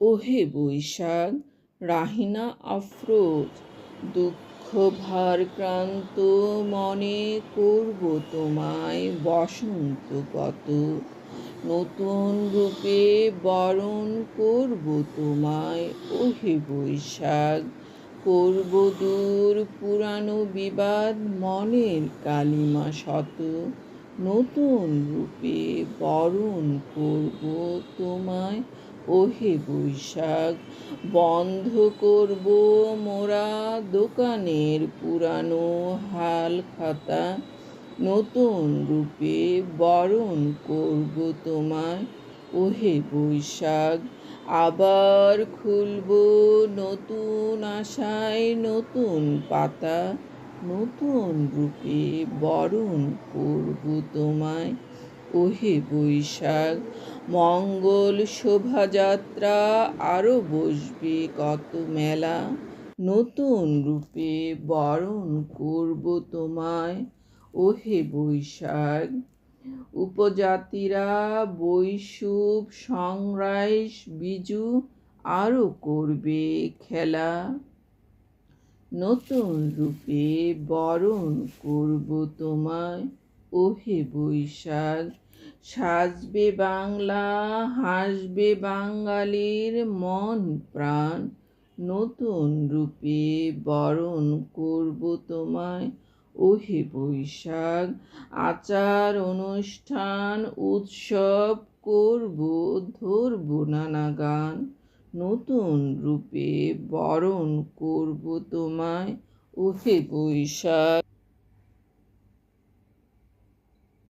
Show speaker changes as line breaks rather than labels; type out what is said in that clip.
ওহে বৈশাখ, রাহিনা আফরোজ। দুঃখ ভারাক্রান্ত মনে করব তোমায় বসন্ত কত, নতুন রূপে বরণ করব তোমায়। ওহে বৈশাখ, করব দূর পুরানো বিবাদ, মনের কালিমা শত, নতুন রূপে বরণ করব তোমায়। ওহে বৈশাখ, বন্ধ করব মোরা দোকানের পুরানো হাল খাতা, নতুন রূপে বরণ করব তোমায়। ওহে বৈশাখ, আবার খুলব নতুন আশায় নতুন পাতা, নতুন রূপে বরণ করব তোমায়। ওহে বৈশাখ, মঙ্গল শোভাযাত্রা আরও বসবে কত মেলা, নতুন রূপে বরণ করব তোমায়। ওহে বৈশাখ, উপজাতিরা বৈশুভ সংরাইশ বিজু আরও করবে খেলা, নতুন রূপে বরণ করব তোমায়। ওহে বৈশাখ, সাজবে বাংলা, হাসবে বাঙালির মন প্রাণ, নতুন রূপে বরণ করব তোমায়। ওহে বৈশাখ, আচার অনুষ্ঠান উৎসব করব, ধরব নানা গান, নতুন রূপে বরণ করব তোমায়। ওহে বৈশাখ।